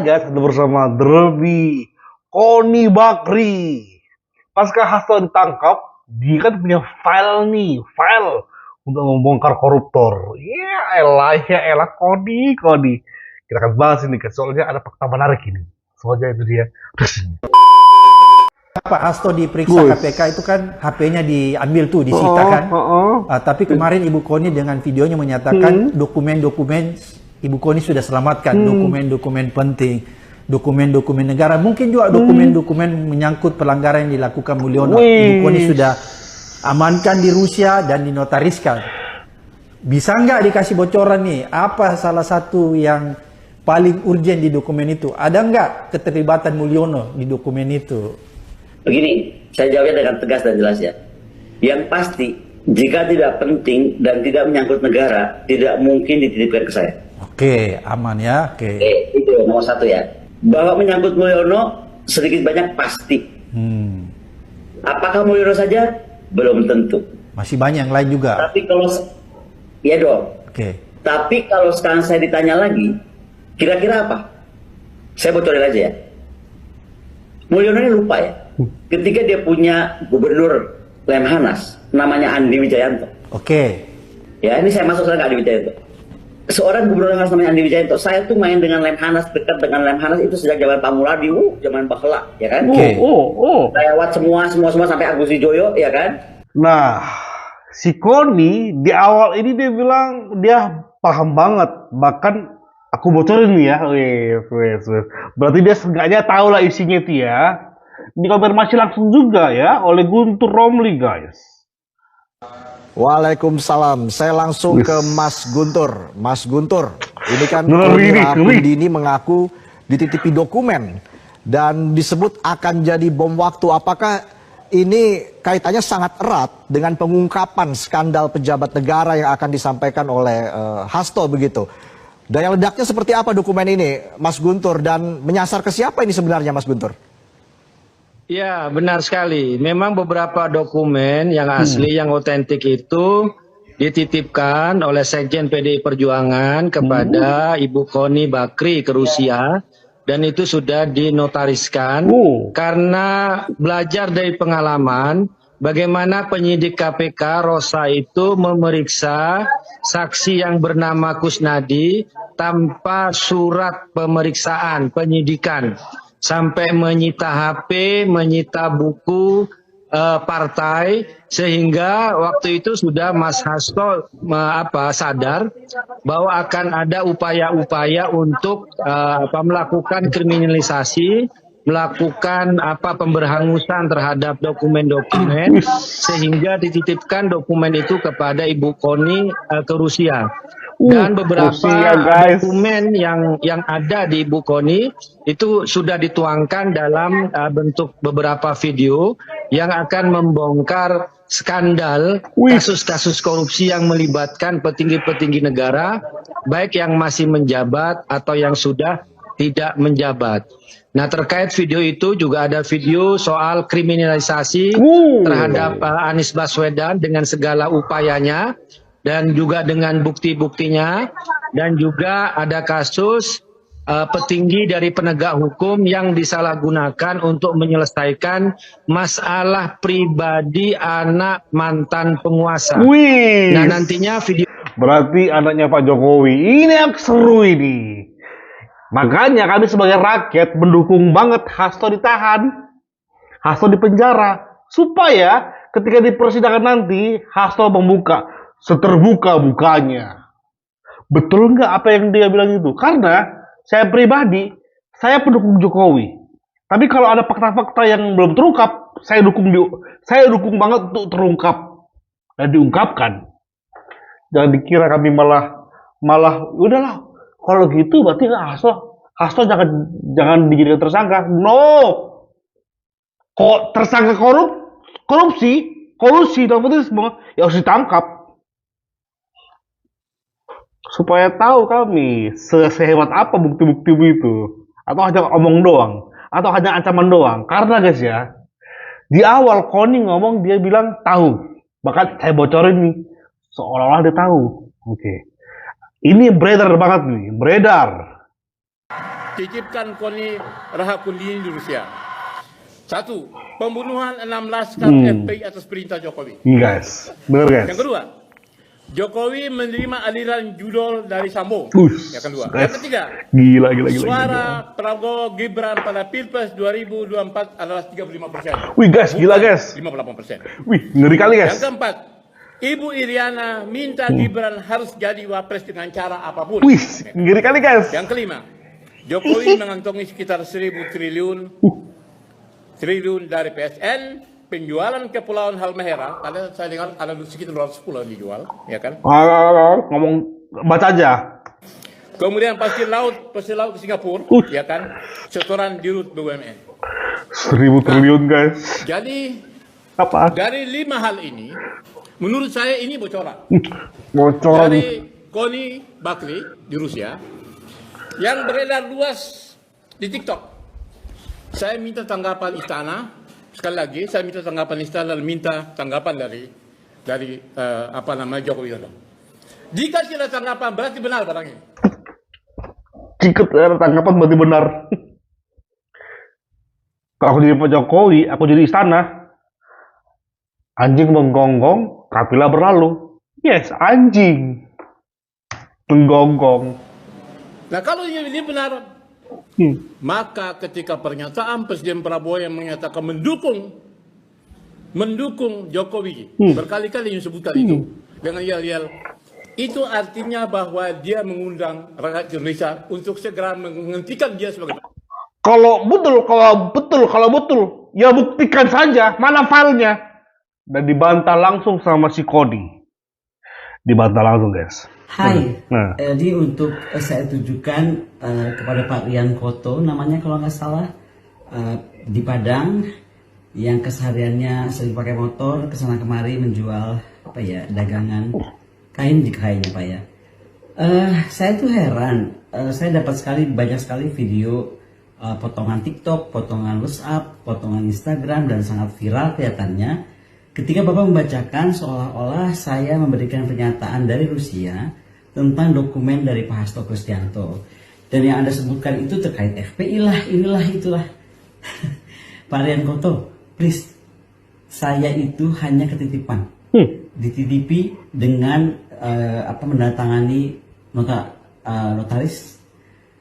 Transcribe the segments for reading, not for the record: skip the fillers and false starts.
guys, ada bersama Derby, Koni Bakri. Pasca Hasto ditangkap, dia kan punya file untuk membongkar koruptor. Ya elah Koni. Kita akan bahas ini guys, soalnya ada fakta menarik ini. Soalnya itu dia. Pak Hasto diperiksa KPK itu kan HP-nya diambil tuh, disita kan. Tapi kemarin Ibu Koni dengan videonya menyatakan dokumen-dokumen Ibu Koni sudah selamatkan, dokumen-dokumen penting, dokumen-dokumen negara, mungkin juga dokumen-dokumen menyangkut pelanggaran yang dilakukan Mulyono. Ibu Koni sudah amankan di Rusia dan dinotariskan. Bisa nggak dikasih bocoran nih, apa salah satu yang paling urgent di dokumen itu? Ada nggak keterlibatan Mulyono di dokumen itu? Begini, saya jawabnya dengan tegas dan jelas ya. Yang pasti, jika tidak penting dan tidak menyangkut negara, tidak mungkin dititipkan ke saya. Oke, aman ya. Oke, itu nomor satu ya. Bahwa menyangkut Mulyono sedikit banyak pasti. Apakah Mulyono saja? Belum tentu. Masih banyak yang lain juga. Tapi kalau ya dong. Oke. Tapi kalau sekarang saya ditanya lagi, kira-kira apa? Saya bocorin aja ya. Mulyono ini lupa ya. Ketika dia punya gubernur Lemhanas, namanya Andi Wijayanto. Oke. Ya, ini saya masuk sekarang ke Andi Wijayanto. Seorang gubernur Lemhanas namanya Andi Wijayanto. Saya tuh main dengan Lemhanas, dekat dengan Lemhanas itu sejak zaman Pak Muladi, zaman Bakhla, ya kan? Oke. Saya lewat semua sampai Agus Wijoyo, ya kan? Nah, si Koni di awal ini dia bilang dia paham banget, bahkan aku bocorin nih ya, wes. Berarti dia seenggaknya tahu lah isinya itu ya. Dikonfirmasi langsung juga ya oleh Guntur Romli guys. Waalaikumsalam. Saya langsung ke Mas Guntur. Mas Guntur, ini kan Dini mengaku dititipi dokumen dan disebut akan jadi bom waktu. Apakah ini kaitannya sangat erat dengan pengungkapan skandal pejabat negara yang akan disampaikan oleh Hasto begitu? Daya ledaknya seperti apa dokumen ini, Mas Guntur, dan menyasar ke siapa ini sebenarnya, Mas Guntur? Ya, benar sekali. Memang beberapa dokumen yang asli, yang otentik itu dititipkan oleh Sekjen PDI Perjuangan kepada Ibu Koni Bakri ke Rusia, dan itu sudah dinotariskan karena belajar dari pengalaman bagaimana penyidik KPK Rosa itu memeriksa saksi yang bernama Kusnadi tanpa surat pemeriksaan penyidikan, sampai menyita HP, menyita buku partai, sehingga waktu itu sudah Mas Hasto sadar bahwa akan ada upaya-upaya untuk melakukan kriminalisasi, melakukan pemberhangusan terhadap dokumen-dokumen, sehingga dititipkan dokumen itu kepada Ibu Koni ke Rusia. Dan beberapa dokumen yang ada di Ibu Koni itu sudah dituangkan dalam bentuk beberapa video yang akan membongkar skandal kasus-kasus korupsi yang melibatkan petinggi-petinggi negara, baik yang masih menjabat atau yang sudah tidak menjabat. Nah, terkait video itu juga ada video soal kriminalisasi terhadap Anies Baswedan dengan segala upayanya, dan juga dengan bukti-buktinya, dan juga ada kasus petinggi dari penegak hukum yang disalahgunakan untuk menyelesaikan masalah pribadi anak mantan penguasa. Nah, nantinya video berarti anaknya Pak Jokowi ini yang seru ini. Makanya kami sebagai rakyat mendukung banget Hasto ditahan, Hasto dipenjara, supaya ketika di persidangan nanti Hasto membuka seterbuka-bukanya. Betul nggak apa yang dia bilang itu? Karena saya pribadi, saya pendukung Jokowi. Tapi kalau ada fakta-fakta yang belum terungkap, saya dukung banget untuk terungkap dan diungkapkan. Jangan dikira kami malah udahlah. Kalau gitu berarti Hasto jangan dijadikan tersangka. No. Kok tersangka korupsi dan nepotisme ya harus ditangkap. Supaya tahu kami sehebat apa bukti-bukti itu, atau hanya omong doang, atau hanya ancaman doang. Karena guys ya, di awal Koni ngomong dia bilang tahu, bahkan saya bocorin nih, seolah-olah dia tahu. Oke, ini beredar banget nih, beredar. titipkan KONI Rahakundini di Rusia. 1. Pembunuhan 16 FPI atas perintah Jokowi. Guys, bener guys. Yang kedua, Jokowi menerima aliran judol dari Sambo. Yang kedua. Guys. Yang ketiga, Gila. suara Prabowo Gibran pada Pilpres 2024 adalah 35%. Wih guys, gila guys. 58%. Wih, ngeri kali guys. Yang keempat, Ibu Iriana minta Gibran harus jadi wapres dengan cara apapun. Wih, ngeri kali guys. Yang kelima, Jokowi mengantongi sekitar 1.000 triliun dari PSN, penjualan Kepulauan Halmahera, ada saya dengar ada sekitar 200 pulau dijual, ya kan? Ngomong baca aja. Kemudian pasir laut ke Singapura, ya kan? Setoran dirut BUMN. 1.000 triliun guys. Jadi Apa? dari 5 hal ini, menurut saya ini bocoran. Bocoran. Dari KONI Bakri di Rusia yang beredar luas di TikTok. Saya minta tanggapan istana, sekali lagi saya minta tanggapan istana dan minta tanggapan dari Joko Widodo. Jika tidak tanggapan berarti benar barang ini. Jika ada tanggapan berarti benar. Kalau aku jadi Pak Jokowi, aku jadi istana. Anjing menggonggong, kafilah berlalu. Yes, anjing menggonggong. Nah kalau ini benar, maka ketika pernyataan Presiden Prabowo yang menyatakan mendukung Jokowi, berkali-kali disebutkan itu dengan yel-yel, itu artinya bahwa dia mengundang rakyat Indonesia untuk segera menghentikan dia sebagai. Kalau betul, ya buktikan saja, mana filenya. Dan dibantah langsung sama si Kodi. Dibantah langsung guys. Hai, jadi untuk saya tujukan kepada Pak Rian Koto, namanya kalau nggak salah, di Padang, yang kesehariannya sering pakai motor, kesana kemari menjual dagangan kain di kayaknya Pak ya. Saya tuh heran, saya dapat banyak sekali video potongan TikTok, potongan WhatsApp, potongan Instagram, dan sangat viral kelihatannya. Ketika Bapak membacakan seolah-olah saya memberikan pernyataan dari Rusia tentang dokumen dari Pak Hasto Kristianto. Dan yang Anda sebutkan itu terkait FPI lah, inilah, itulah. Pak Rian Koto, please. Saya itu hanya ketitipan. Dititipi dengan menandatangani notaris,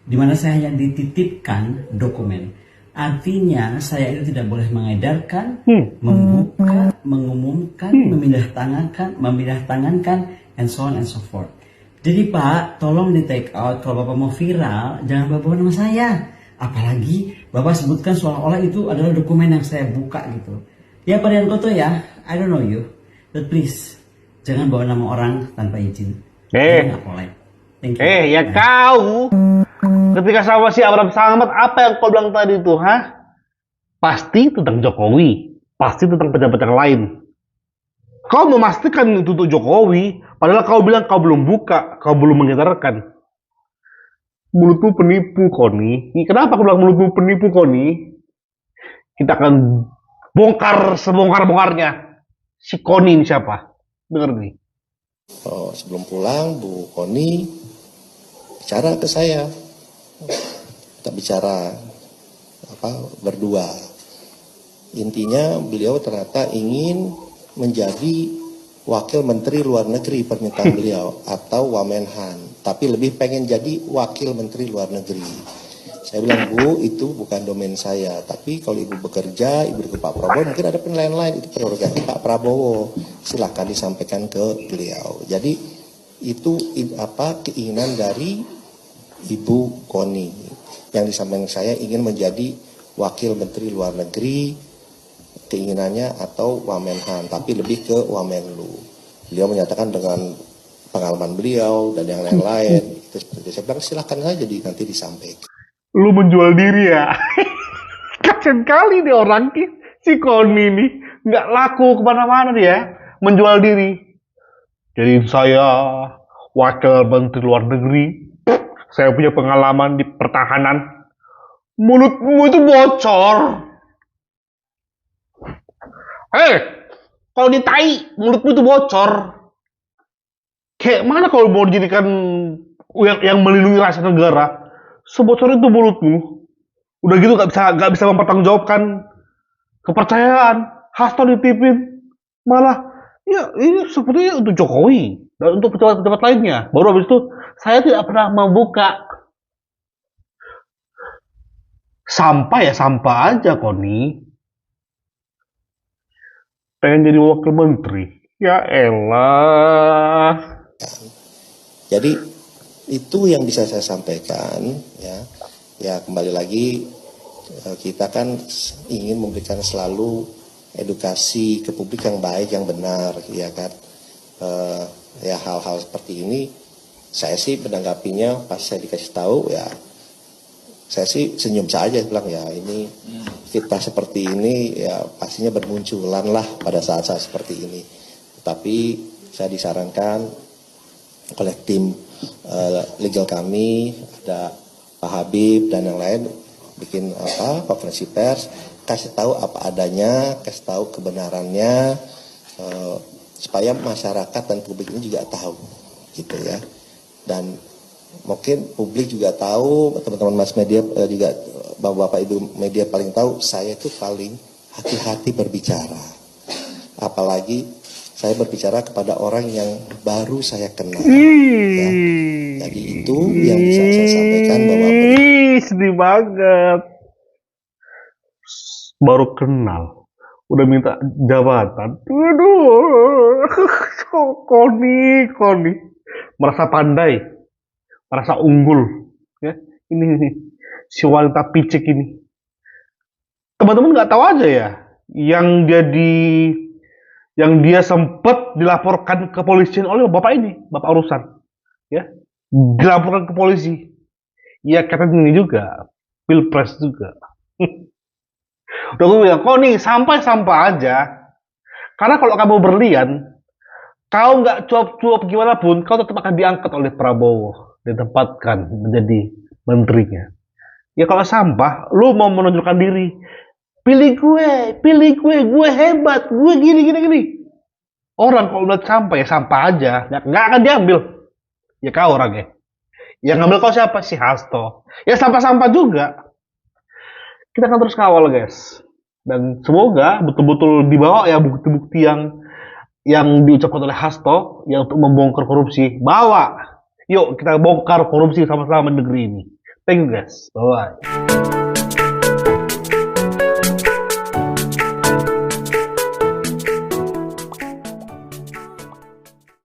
di mana saya hanya dititipkan dokumen. Artinya saya itu tidak boleh mengedarkan, membuka, mengumumkan, memindah tangankan, and so on and so forth. Jadi Pak, tolong di take out kalau Bapak mau viral, jangan bawa nama saya. Apalagi Bapak sebutkan seolah-olah itu adalah dokumen yang saya buka gitu. Ya Pak Rian Koto ya, I don't know you, but please jangan bawa nama orang tanpa izin. Thank you. Ya kau. Ketika sama si Abraham Samad, apa yang kau bilang tadi itu, Pasti tentang Jokowi, pasti tentang pejabat yang lain. Kau memastikan itu untuk Jokowi, padahal kau bilang kau belum buka, kau belum mengedarkan. Mulutmu penipu, Koni. Kenapa aku bilang mulutmu penipu, Koni? Kita akan bongkar sebongkar-bongkarnya. Si Koni ini siapa? Dengar nih. Sebelum pulang, Bu Koni bicara ke saya. Kita bicara berdua. Intinya beliau ternyata ingin menjadi wakil menteri luar negeri, permintaan beliau, atau Wamenhan, tapi lebih pengen jadi wakil menteri luar negeri. Saya bilang, Bu, itu bukan domain saya, tapi kalau Ibu bekerja, Ibu ke Pak Prabowo, mungkin ada penilaian lain, itu prerogatif Pak Prabowo, silahkan disampaikan ke beliau. Jadi itu keinginan dari Ibu Koni yang disampaikan saya ingin menjadi wakil menteri luar negeri, keinginannya atau Wamenhan, tapi lebih ke Wamenlu. Beliau menyatakan dengan pengalaman beliau dan yang lain-lain, itu seperti saya bilang silahkan saja nanti disampaikan. Lu menjual diri ya? Kasian kali nih orang si Koni nih, nggak laku kemana-mana dia, menjual diri. Jadi saya wakil menteri luar negeri. Saya punya pengalaman di pertahanan. Mulutmu itu bocor. Kalau ditai, mulutmu itu bocor. Kayak mana kalau mau dijadikan yang melindungi rakyat negara? sebocor itu mulutmu. Udah gitu nggak bisa mempertanggungjawabkan kepercayaan. Hasto ditipin, malah ya ini sepertinya untuk Jokowi dan untuk pejabat-pejabat lainnya. Baru habis itu saya tidak pernah membuka. Sampah ya sampah aja, Koni. Pengen jadi wakil menteri. Ya elah. Jadi itu yang bisa saya sampaikan, ya. Ya kembali lagi kita kan ingin memberikan selalu edukasi ke publik yang baik, yang benar, ya kan. Ya hal-hal seperti ini saya sih menanggapinya pas saya dikasih tahu ya saya sih senyum saja bilang ya ini fitnah seperti ini ya pastinya bermunculan lah pada saat-saat seperti ini. Tapi saya disarankan oleh tim legal kami, ada Pak Habib dan yang lain bikin konferensi pers, kasih tahu apa adanya, kasih tahu kebenarannya supaya masyarakat dan publik ini juga tahu gitu ya. Dan mungkin publik juga tahu, teman-teman mas media juga, bapak-bapak ibu media paling tahu, saya itu paling hati-hati berbicara. Apalagi saya berbicara kepada orang yang baru saya kenal. Ya. Jadi itu yang bisa saya sampaikan bahwa sedih banget. Baru kenal, udah minta jabatan. Aduh, Koni. Merasa pandai. Merasa unggul, ya ini si wanita picik ini. Teman-teman nggak tahu aja ya, yang dia sempat dilaporkan ke polisi oleh bapak ini, bapak urusan, ya dilaporkan ke polisi. Ya katanya ini juga, pilpres juga. Udah gue bilang, kok nih sampai aja, karena kalau kamu berlian, kau nggak cuap-cuap gimana pun, kau tetap akan diangkat oleh Prabowo. Ditempatkan menjadi menterinya. Ya kalau sampah, lu mau menunjukkan diri, pilih gue hebat, gue gini. Orang kalau udah sampah ya sampah aja, nggak akan diambil. Ya kau orangnya. Yang ngambil kau siapa? Si Hasto. Ya sampah-sampah juga. Kita akan terus kawal guys. Dan semoga betul-betul dibawa ya bukti-bukti yang diucapkan oleh Hasto yang untuk membongkar korupsi. Bawa. Yuk kita bongkar korupsi sama-sama di negeri ini. Thank you guys. Bye-bye.